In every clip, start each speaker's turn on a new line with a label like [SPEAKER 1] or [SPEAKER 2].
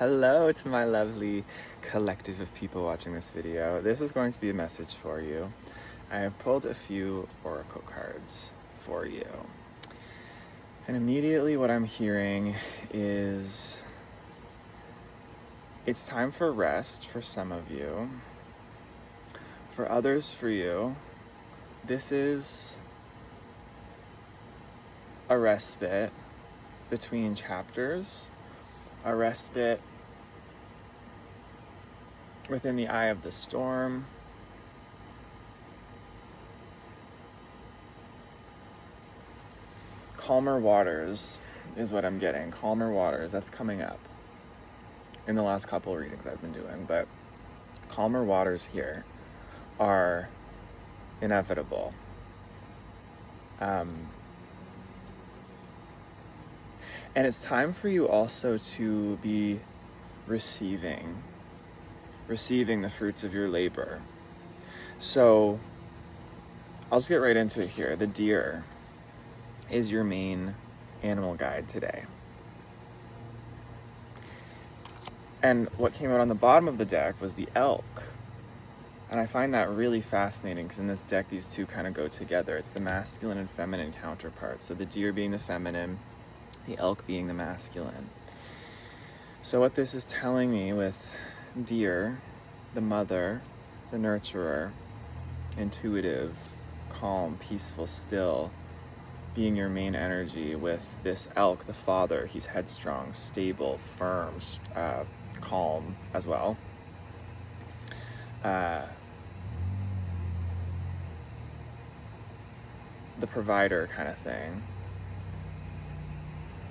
[SPEAKER 1] Hello to my lovely collective of people watching this video. This is going to be a message for you. I have pulled a few oracle cards for you. And immediately what I'm hearing is it's time for rest for some of you. For others, for you, this is a respite between chapters, a respite within the eye of the storm. Calmer waters is what I'm getting. Calmer waters, that's coming up in the last couple of readings I've been doing, but calmer waters here are inevitable. And it's time for you also to be receiving the fruits of your labor. So I'll just get right into it here. The deer is your main animal guide today. And what came out on the bottom of the deck was the elk. And I find that really fascinating because in this deck, these two kind of go together. It's the masculine and feminine counterparts. So the deer being the feminine, the elk being the masculine. So what this is telling me with deer, the mother, the nurturer, intuitive, calm, peaceful, still, being your main energy, with this elk, the father, he's headstrong, stable, firm, calm as well. The provider kind of thing.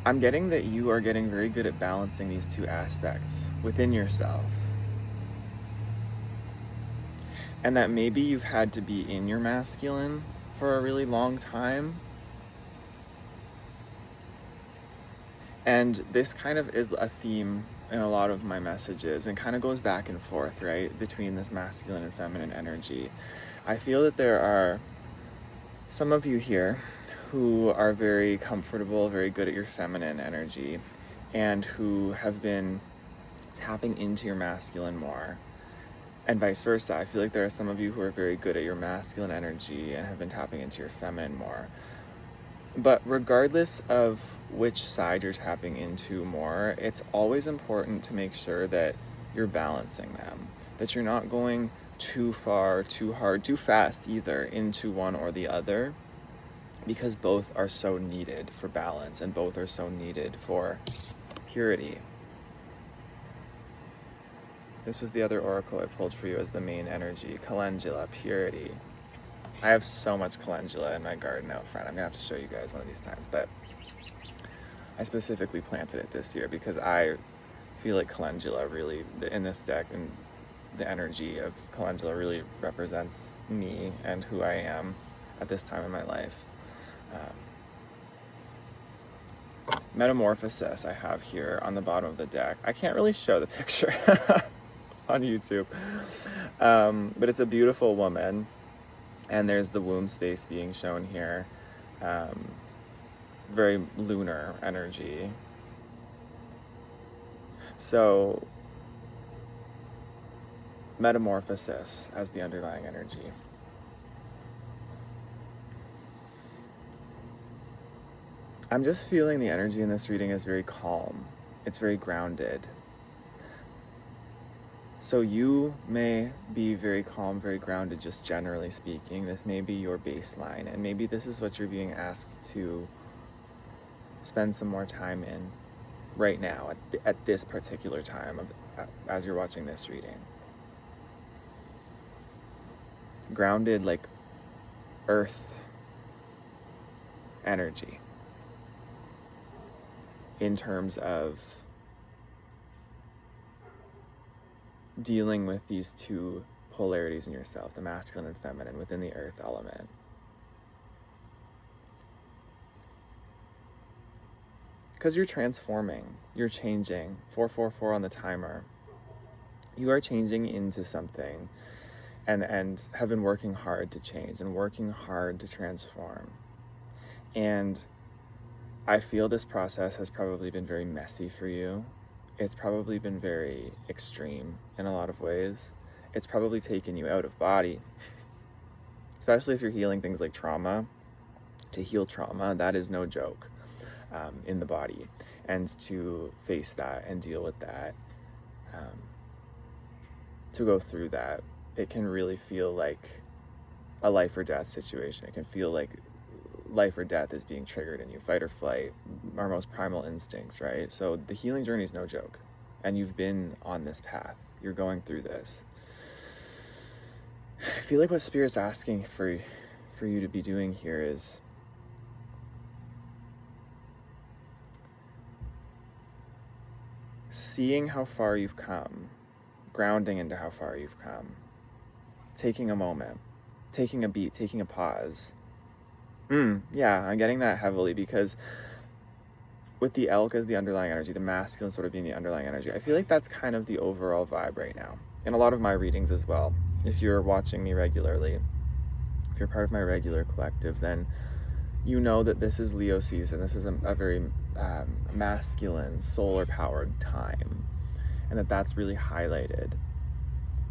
[SPEAKER 1] I'm getting that you are getting very good at balancing these two aspects within yourself. And that maybe you've had to be in your masculine for a really long time. And this kind of is a theme in a lot of my messages and kind of goes back and forth, right, between this masculine and feminine energy. I feel that there are some of you here who are very comfortable, very good at your feminine energy, and who have been tapping into your masculine more. And vice versa. I feel like there are some of you who are very good at your masculine energy and have been tapping into your feminine more. But regardless of which side you're tapping into more, it's always important to make sure that you're balancing them, that you're not going too far, too hard, too fast either into one or the other, because both are so needed for balance and both are so needed for purity. This was the other oracle I pulled for you as the main energy, calendula, purity. I have so much calendula in my garden out front. I'm gonna have to show you guys one of these times, but I specifically planted it this year because I feel like calendula really, in this deck, and the energy of calendula really represents me and who I am at this time in my life. Metamorphosis I have here on the bottom of the deck. I can't really show the picture on YouTube, but it's a beautiful woman, and there's the womb space being shown here. Very lunar energy. So metamorphosis as the underlying energy. I'm just feeling the energy in this reading is very calm. It's very grounded. So you may be very calm, very grounded, just generally speaking. This may be your baseline, and maybe this is what you're being asked to spend some more time in right now, at this particular time as you're watching this reading. Grounded, like earth energy, in terms of dealing with these two polarities in yourself, the masculine and feminine, within the earth element. Because you're transforming, you're changing. 444 on the timer. You are changing into something and have been working hard to change and working hard to transform. And I feel this process has probably been very messy for you. it's probably been very extreme in a lot of ways. It's probably taken you out of body, especially if you're healing things like trauma. To heal trauma, that is no joke, in the body. And to face that and deal with that, to go through that, it can really feel like a life or death situation. It can feel like life or death is being triggered in you, fight or flight, our most primal instincts, right? So the healing journey is no joke, and you've been on this path. You're going through this. I feel like what Spirit's asking for you to be doing here is seeing how far you've come, grounding into how far you've come, taking a moment, taking a beat, taking a pause. Yeah, I'm getting that heavily because with the elk as the underlying energy, the masculine sort of being the underlying energy, I feel like that's kind of the overall vibe right now. In a lot of my readings as well. If you're watching me regularly, if you're part of my regular collective, then you know that this is Leo season. This is a very masculine, solar-powered time. And that's really highlighted.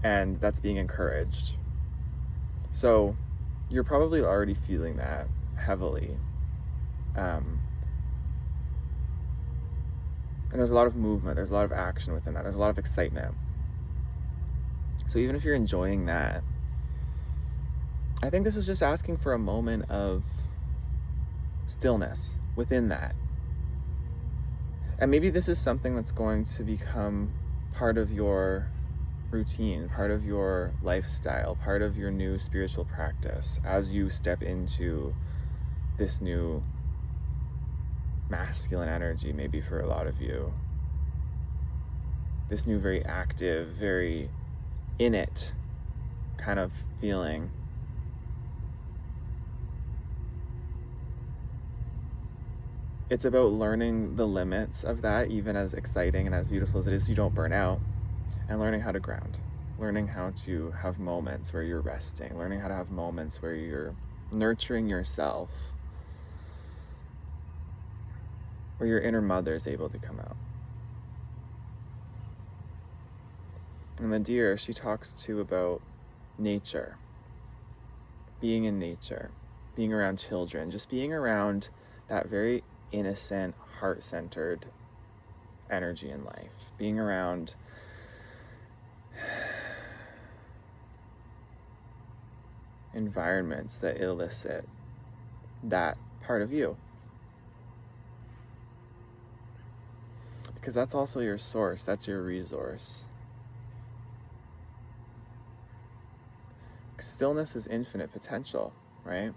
[SPEAKER 1] And that's being encouraged. So you're probably already feeling that heavily. And there's a lot of movement. There's a lot of action within that. There's a lot of excitement. So even if you're enjoying that, I think this is just asking for a moment of stillness within that. And maybe this is something that's going to become part of your routine, part of your lifestyle, part of your new spiritual practice as you step into this new masculine energy, maybe for a lot of you. This new, very active, very in it kind of feeling. It's about learning the limits of that, even as exciting and as beautiful as it is, you don't burn out, and learning how to ground, learning how to have moments where you're resting, learning how to have moments where you're nurturing yourself, where your inner mother is able to come out. And the deer, she talks too about nature, being in nature, being around children, just being around that very innocent, heart-centered energy in life, being around environments that elicit that part of you. Because that's also your source, that's your resource. Stillness is infinite potential, right?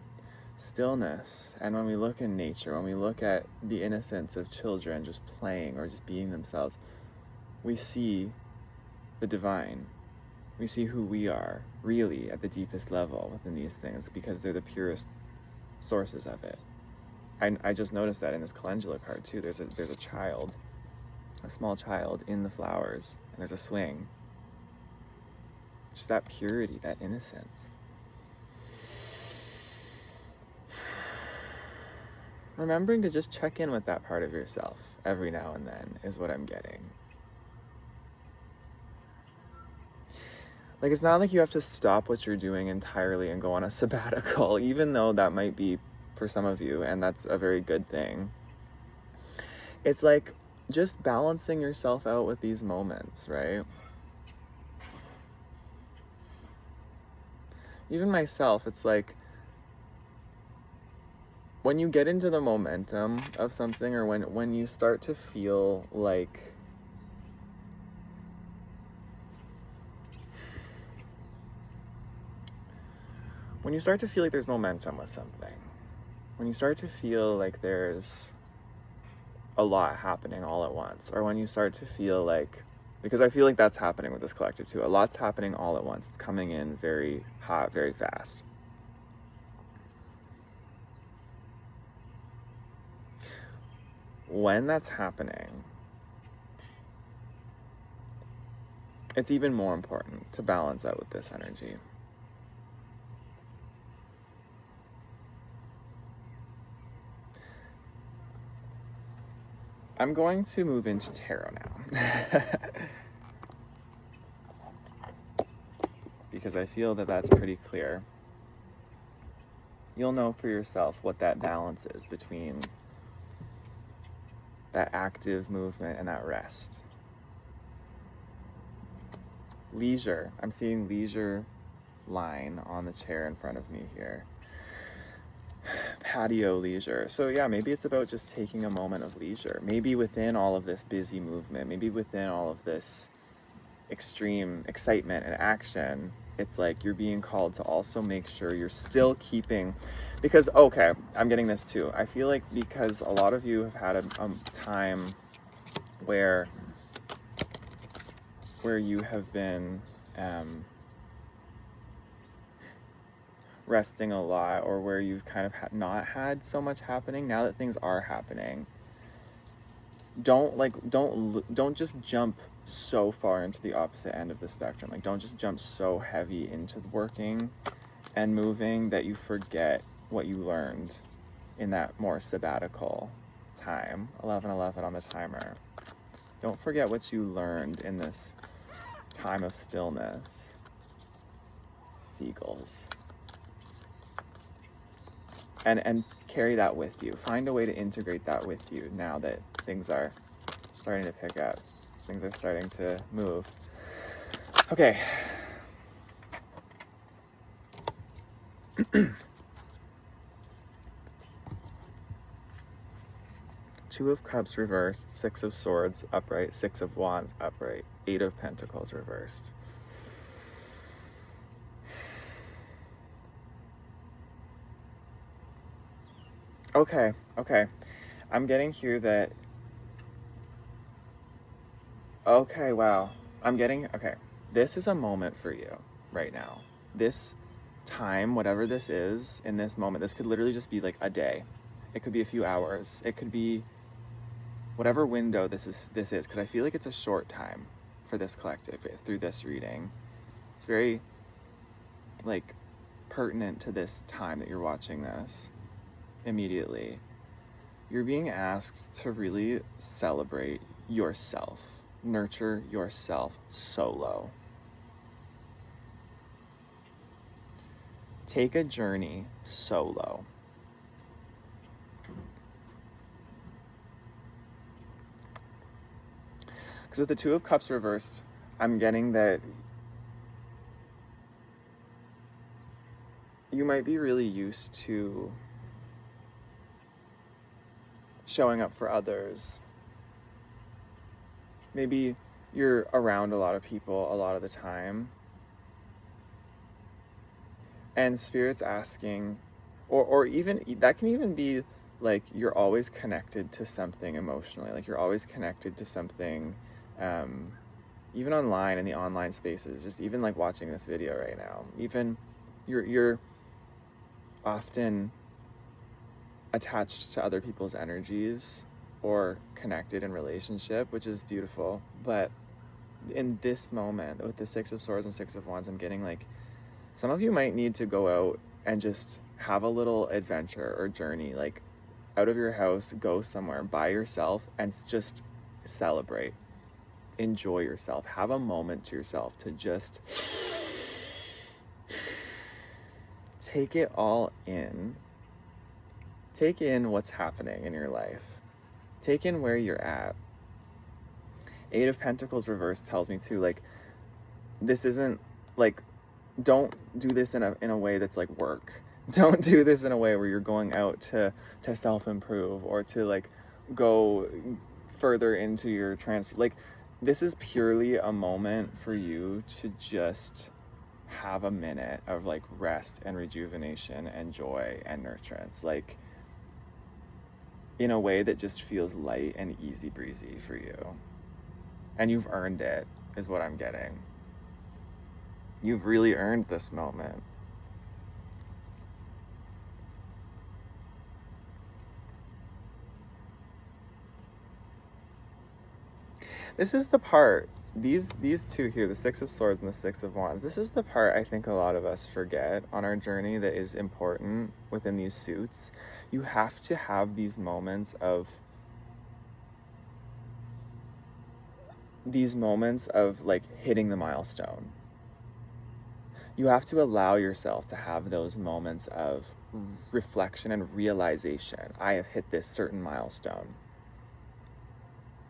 [SPEAKER 1] Stillness. And when we look in nature, when we look at the innocence of children just playing or just being themselves, we see the divine. We see who we are, really, at the deepest level within these things, because they're the purest sources of it. I just noticed that in this calendula card too. There's a child, a small child in the flowers, and there's a swing. Just that purity, that innocence. Remembering to just check in with that part of yourself every now and then is what I'm getting. Like, it's not like you have to stop what you're doing entirely and go on a sabbatical, even though that might be for some of you, and that's a very good thing. It's like just balancing yourself out with these moments, right? Even myself, it's like when you get into the momentum of something, or when you start to feel like there's momentum with something, when you start to feel like there's a lot happening all at once, or when you start to feel like, because I feel like that's happening with this collective too, a lot's happening all at once, it's coming in very hot, very fast. When that's happening, it's even more important to balance out with this energy. I'm going to move into tarot now. Because I feel that that's pretty clear. You'll know for yourself what that balance is between that active movement and that rest. Leisure. I'm seeing leisure line on the chair in front of me here. Patio leisure. So yeah, maybe it's about just taking a moment of leisure. Maybe within all of this busy movement, maybe within all of this extreme excitement and action, it's like you're being called to also make sure you're still keeping, because, okay, I'm getting this too. I feel like because a lot of you have had a time where you have been resting a lot, or where you've kind of not had so much happening. Now that things are happening, don't just jump so far into the opposite end of the spectrum. Like, don't just jump so heavy into working and moving that you forget what you learned in that more sabbatical time. 11:11 on the timer. Don't forget what you learned in this time of stillness. Seagulls. And carry that with you. Find a way to integrate that with you now that things are starting to pick up. Things are starting to move. Okay. Two of Cups reversed, Six of Swords upright, Six of Wands upright, Eight of Pentacles reversed. Okay. I'm getting here that... Okay, wow. Okay. This is a moment for you right now. This time, whatever this is, in this moment, this could literally just be like a day. It could be a few hours. It could be whatever window this is, because I feel like it's a short time for this collective through this reading. It's very, like, pertinent to this time that you're watching this immediately. You're being asked to really celebrate yourself. Nurture yourself solo. Take a journey solo. Because with the Two of Cups reversed, I'm getting that you might be really used to showing up for others. Maybe you're around a lot of people a lot of the time, and Spirit's asking, or even that can even be like you're always connected to something emotionally, like you're always connected to something, even online, in the online spaces, just even like watching this video right now, even you're often attached to other people's energies or connected in relationship, which is beautiful. But in this moment with the Six of Swords and Six of Wands, I'm getting like some of you might need to go out and just have a little adventure or journey, like out of your house, go somewhere by yourself and just celebrate, enjoy yourself, have a moment to yourself to just take it all in. Take in what's happening in your life. Take in where you're at. Eight of Pentacles reversed tells me too, like, this isn't like, don't do this in a way that's like work. Don't do this in a way where you're going out to self-improve or to like go further into your like, this is purely a moment for you to just have a minute of like rest and rejuvenation and joy and nurturance, like in a way that just feels light and easy breezy for you. And you've earned it, is what I'm getting. You've really earned this moment. This is the part, these two here, the Six of Swords and the Six of Wands, this is the part I think a lot of us forget on our journey that is important within these suits. You have to have these moments of these moments of like hitting the milestone. You have to allow yourself to have those moments of reflection and realization. I have hit this certain milestone.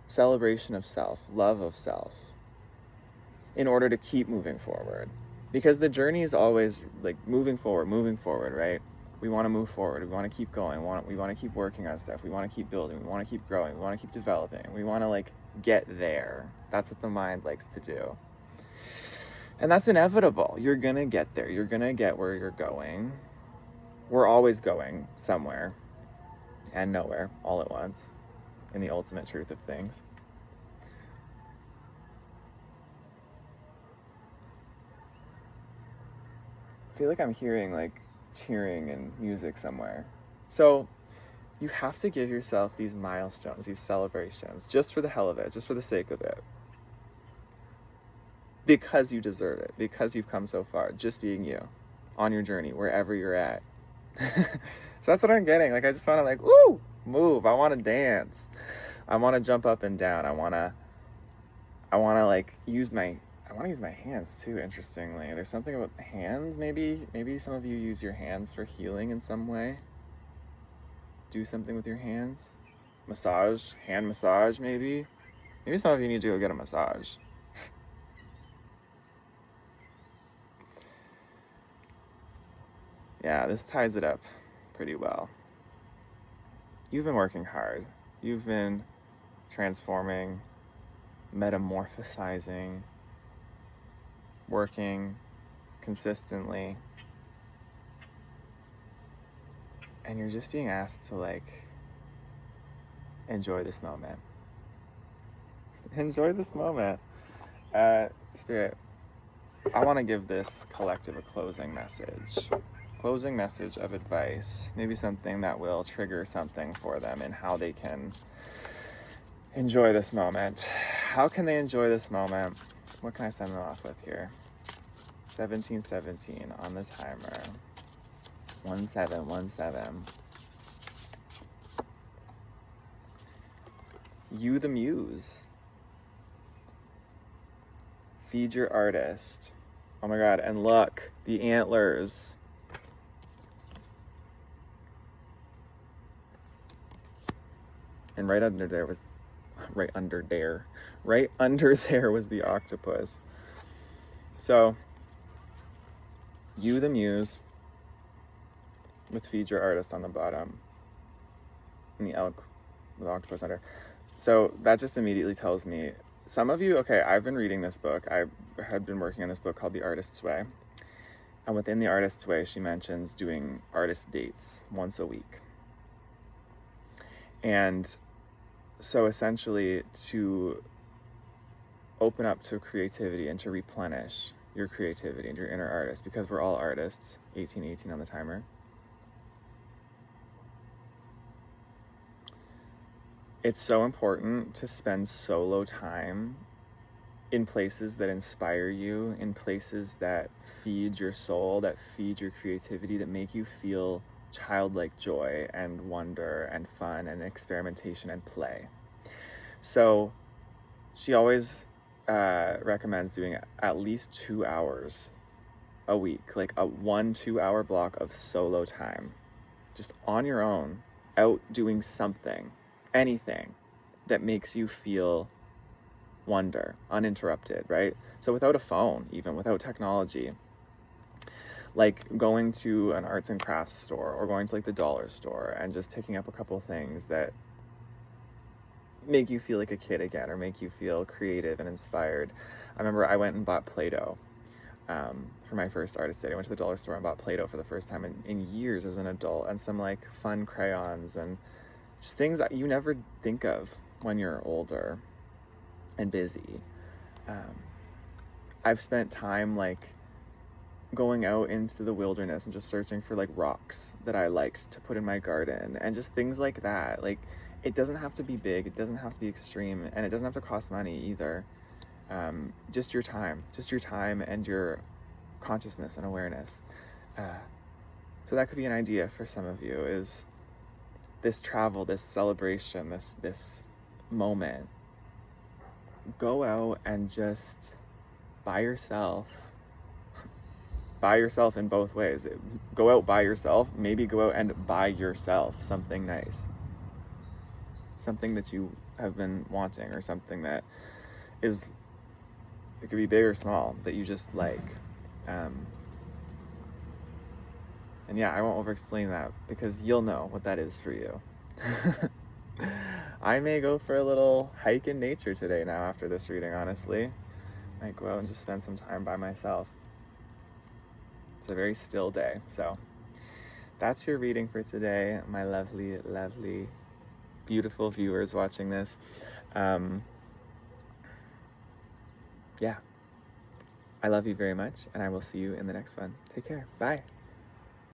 [SPEAKER 1] Celebration of self, love of self, in order to keep moving forward. Because the journey is always like moving forward, right? We want to move forward. We want to keep going. We want to keep working on stuff. We want to keep building. We want to keep growing. We want to keep developing. We want to like get there. That's what the mind likes to do. And that's inevitable. You're going to get there. You're going to get where you're going. We're always going somewhere and nowhere all at once in the ultimate truth of things. I feel like I'm hearing like cheering and music somewhere. So you have to give yourself these milestones, these celebrations, just for the hell of it, just for the sake of it. Because you deserve it, because you've come so far, just being you, on your journey, wherever you're at. So that's what I'm getting. Like, I just want to like, woo, move. I want to dance. I want to jump up and down. I want to like use my hands too, interestingly. There's something about hands, maybe some of you use your hands for healing in some way. Do something with your hands. Massage, hand massage maybe. Maybe some of you need to go get a massage. Yeah, this ties it up pretty well. You've been working hard. You've been transforming, metamorphosizing, working consistently. And you're just being asked to like enjoy this moment. Enjoy this moment. Spirit, I want to give this collective a closing message of advice, maybe something that will trigger something for them in how they can enjoy this moment. How can they enjoy this moment? What can I send them off with here? 1717 on the timer. 1717. You the muse. Feed your artist. Oh my God, and look, the antlers. And right under there was the octopus. So, you the muse, with feed your artist on the bottom, and the elk with the octopus under. So that just immediately tells me, some of you, okay, I've been reading this book. I had been working on this book called The Artist's Way. And within The Artist's Way, she mentions doing artist dates once a week. And so essentially, to open up to creativity and to replenish your creativity and your inner artist, because we're all artists, 1818 on the timer. It's so important to spend solo time in places that inspire you, in places that feed your soul, that feed your creativity, that make you feel childlike joy and wonder and fun and experimentation and play. So she always recommends doing at least 2 hours a week, like a 1-2 hour block of solo time, just on your own, out doing something, anything that makes you feel wonder, uninterrupted, right? So without a phone, even without technology, like going to an arts and crafts store or going to like the dollar store and just picking up a couple things that make you feel like a kid again or make you feel creative and inspired. I remember I went and bought Play-Doh for my first artist day. I went to the dollar store and bought Play-Doh for the first time in years as an adult, and some like fun crayons and just things that you never think of when you're older and busy. I've spent time like going out into the wilderness and just searching for like rocks that I liked to put in my garden and just things like that. Like, it doesn't have to be big, it doesn't have to be extreme, and it doesn't have to cost money either. Just your time and your consciousness and awareness. So that could be an idea for some of you, is this travel, this celebration, this moment go out and just buy yourself in both ways. Go out by yourself, maybe go out and buy yourself something nice, something that you have been wanting, or something that is, it could be big or small, that you just like. And yeah, I won't over explain that because you'll know what that is for you. I may go for a little hike in nature today now after this reading, honestly. Might go out and just spend some time by myself. It's a very still day. So that's your reading for today, my lovely, lovely, beautiful viewers watching this. Yeah, I love you very much, and I will see you in the next one. Take care. Bye.